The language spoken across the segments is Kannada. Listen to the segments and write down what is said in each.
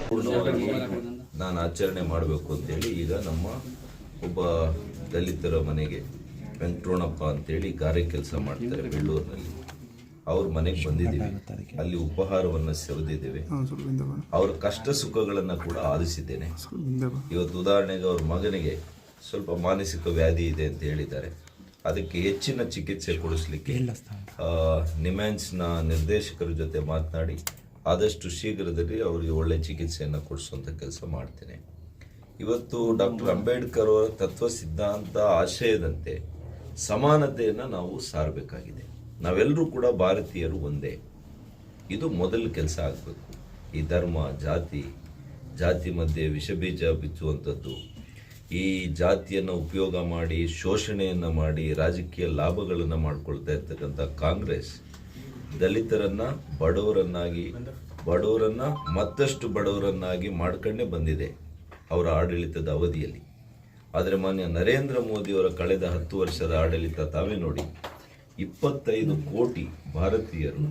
ಪೂರ್ಣವಾಗಿ ನಾನು ಆಚರಣೆ ಮಾಡಬೇಕು ಅಂತೇಳಿ ಈಗ ನಮ್ಮ ಒಬ್ಬ ದಲಿತರ ಮನೆಗೆ ವೆಂಕಟರಮಣಪ್ಪ ಅಂತೇಳಿ ಗಾರೆ ಕೆಲಸ ಮಾಡ್ತಾರೆ ಬೆಳ್ಳೂರಿನಲ್ಲಿ. ಅವ್ರ ಮನೆಗೆ ಬಂದಿದ್ದೀವಿ. ಅಲ್ಲಿ ಉಪಹಾರವನ್ನು ಸೆಳೆದಿದ್ದೇವೆ. ಅವ್ರ ಕಷ್ಟ ಸುಖಗಳನ್ನು ಕೂಡ ಆಲಿಸಿದ್ದೇನೆ. ಇವತ್ತು ಉದಾಹರಣೆಗೆ ಅವ್ರ ಮಗನಿಗೆ ಸ್ವಲ್ಪ ಮಾನಸಿಕ ವ್ಯಾಧಿ ಇದೆ ಅಂತ ಹೇಳಿದ್ದಾರೆ. ಅದಕ್ಕೆ ಹೆಚ್ಚಿನ ಚಿಕಿತ್ಸೆ ಕೊಡಿಸ್ಲಿಕ್ಕೆ ನಿಮ್ಯಾನ್ಸ್ನ ನಿರ್ದೇಶಕರ ಜೊತೆ ಮಾತನಾಡಿ ಆದಷ್ಟು ಶೀಘ್ರದಲ್ಲಿ ಅವರಿಗೆ ಒಳ್ಳೆ ಚಿಕಿತ್ಸೆಯನ್ನು ಕೊಡಿಸುವಂಥ ಕೆಲಸ ಮಾಡ್ತೇನೆ. ಇವತ್ತು ಡಾಕ್ಟರ್ ಅಂಬೇಡ್ಕರ್ ಅವರ ತತ್ವ ಸಿದ್ಧಾಂತ ಆಶಯದಂತೆ ಸಮಾನತೆಯನ್ನು ನಾವು ಸಾರಬೇಕಾಗಿದೆ. ನಾವೆಲ್ಲರೂ ಕೂಡ ಭಾರತೀಯರು ಒಂದೇ. ಇದು ಮೊದಲ ಕೆಲಸ ಆಗಬೇಕು. ಈ ಧರ್ಮ ಜಾತಿ ಮಧ್ಯೆ ವಿಷಬೀಜ ಬಿಚ್ಚುವಂಥದ್ದು, ಈ ಜಾತಿಯನ್ನು ಉಪಯೋಗ ಮಾಡಿ ಶೋಷಣೆಯನ್ನು ಮಾಡಿ ರಾಜಕೀಯ ಲಾಭಗಳನ್ನು ಮಾಡ್ಕೊಳ್ತಾ ಇರ್ತಕ್ಕಂಥ ಕಾಂಗ್ರೆಸ್ ದಲಿತರನ್ನು ಬಡವರನ್ನು ಮತ್ತಷ್ಟು ಬಡವರನ್ನಾಗಿ ಮಾಡ್ಕೊಂಡೇ ಬಂದಿದೆ ಅವರ ಆಡಳಿತದ ಅವಧಿಯಲ್ಲಿ. ಆದರೆ ಮಾನ್ಯ ನರೇಂದ್ರ ಮೋದಿಯವರ ಕಳೆದ 10 ವರ್ಷದ ಆಡಳಿತ ತಾವೇ ನೋಡಿ, 25 ಕೋಟಿ ಭಾರತೀಯರು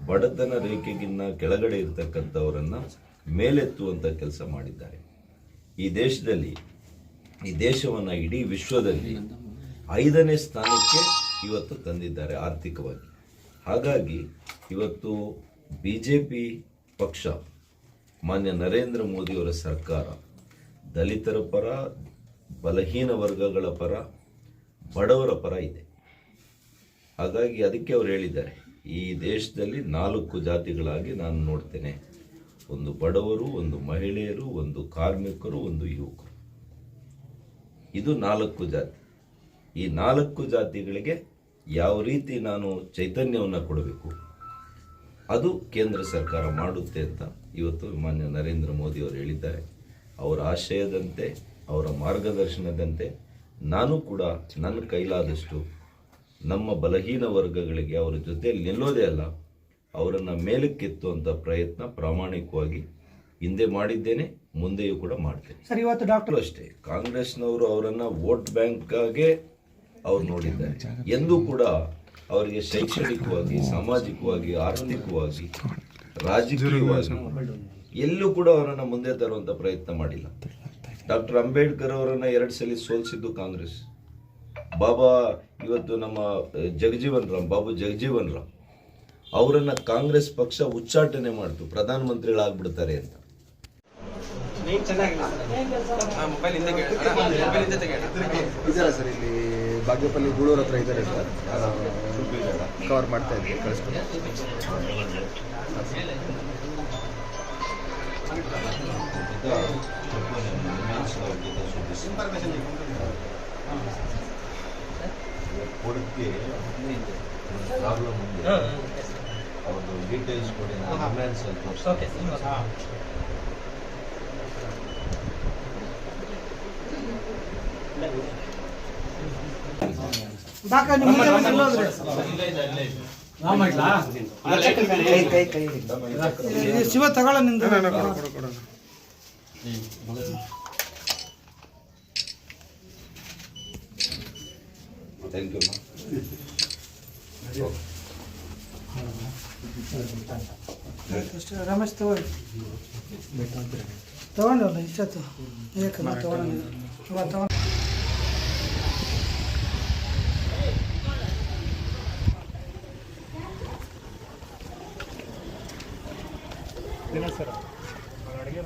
ಬಡತನ ರೇಖೆಗಿನ್ನ ಕೆಳಗಡೆ ಇರತಕ್ಕಂಥವರನ್ನು ಮೇಲೆತ್ತುವಂಥ ಕೆಲಸ ಮಾಡಿದ್ದಾರೆ. ಈ ದೇಶವನ್ನು ಇಡೀ ವಿಶ್ವದಲ್ಲಿ 5ನೇ ಸ್ಥಾನಕ್ಕೆ ಇವತ್ತು ತಂದಿದ್ದಾರೆ ಆರ್ಥಿಕವಾಗಿ. ಹಾಗಾಗಿ ಇವತ್ತು BJP ಪಕ್ಷ, ಮಾನ್ಯ ನರೇಂದ್ರ ಮೋದಿಯವರ ಸರ್ಕಾರ ದಲಿತರ ಪರ, ಬಲಹೀನ ವರ್ಗಗಳ ಪರ, ಬಡವರ ಪರ ಇದೆ. ಹಾಗಾಗಿ ಅದಕ್ಕೆ ಅವರು ಹೇಳಿದ್ದಾರೆ, ಈ ದೇಶದಲ್ಲಿ 4 ಜಾತಿಗಳಾಗಿ ನಾನು ನೋಡ್ತೇನೆ. ಒಂದು ಬಡವರು, ಒಂದು ಮಹಿಳೆಯರು, ಒಂದು ಕಾರ್ಮಿಕರು, ಒಂದು ಯುವಕರು. ಇದು 4 ಜಾತಿ. ಈ 4 ಜಾತಿಗಳಿಗೆ ಯಾವ ರೀತಿ ನಾನು ಚೈತನ್ಯವನ್ನು ಕೊಡಬೇಕು, ಅದು ಕೇಂದ್ರ ಸರ್ಕಾರ ಮಾಡುತ್ತೆ ಅಂತ ಇವತ್ತು ಮಾನ್ಯ ನರೇಂದ್ರ ಮೋದಿ ಅವರು ಹೇಳಿದ್ದಾರೆ. ಅವರ ಆಶಯದಂತೆ, ಅವರ ಮಾರ್ಗದರ್ಶನದಂತೆ ನಾನು ಕೂಡ ನನ್ನ ಕೈಲಾದಷ್ಟು ನಮ್ಮ ಬಲಹೀನ ವರ್ಗಗಳಿಗೆ ಅವರ ಜೊತೆಯಲ್ಲಿ ನಿಲ್ಲೋದೇ ಅಲ್ಲ, ಅವರನ್ನು ಮೇಲಕ್ಕೆತ್ತುವಂಥ ಪ್ರಯತ್ನ ಪ್ರಾಮಾಣಿಕವಾಗಿ ಹಿಂದೆ ಮಾಡಿದ್ದೇನೆ, ಮುಂದೆಯೂ ಕೂಡ ಮಾಡ್ತೇನೆ. ಸರ್, ಇವತ್ತು ಡಾಕ್ಟರ್ ಅಷ್ಟೇ ಕಾಂಗ್ರೆಸ್ನವರು ಅವರನ್ನು ವೋಟ್ ಬ್ಯಾಂಕ್ಗೆ ಅವ್ರು ನೋಡಿದ್ದಾರೆ. ಎಂದೂ ಕೂಡ ಅವರಿಗೆ ಶೈಕ್ಷಣಿಕವಾಗಿ, ಸಾಮಾಜಿಕವಾಗಿ, ಆರ್ಥಿಕವಾಗಿ, ರಾಜಕೀಯವಾಗಿ ಎಲ್ಲೂ ಕೂಡ ಅವರನ್ನು ಮುಂದೆ ತರುವಂಥ ಪ್ರಯತ್ನ ಮಾಡಿಲ್ಲ. ಡಾಕ್ಟರ್ ಅಂಬೇಡ್ಕರ್ ಅವರನ್ನು 2 ಸಲ ಸೋಲಿಸಿದ್ದು ಕಾಂಗ್ರೆಸ್. ಇವತ್ತು ನಮ್ಮ ಬಾಬು ಜಗಜೀವನ್ ರಾಮ್ ಅವರನ್ನು ಕಾಂಗ್ರೆಸ್ ಪಕ್ಷ ಉಚ್ಚಾಟನೆ ಮಾಡ್ತು, ಪ್ರಧಾನಮಂತ್ರಿಗಳಾಗ್ಬಿಡ್ತಾರೆ ಅಂತ. ಇದ್ದಾರೆ ಸರ್, ಇಲ್ಲಿ ಬಾಗೇಪಲ್ಲಿ ಗೂಳೂರ್ ಹತ್ರ ಇದ್ದಾರೆ ಸರ್, ಕವರ್ ಮಾಡ್ತಾ ಇದ್ದೀವಿ, ಕಳಿಸ್ಕೊಂಡು. ಕೊಡಕ್ಕೆ ಪ್ರಾಬ್ಲಮ್ ಇದೆ, ಅವ್ರದ್ದು ಡೀಟೇಲ್ಸ್ ಕೊಡಿ. ಶಿವ ತಗೊಳ್ಳ ನಿಂದ. Thank you. ರಮೇಶ್ ತಗೊಂಡಲ್ಲ ಇಷ್ಟತ್ತು ತಗೊಂಡು ಸರ್ ಅಡುಗೆ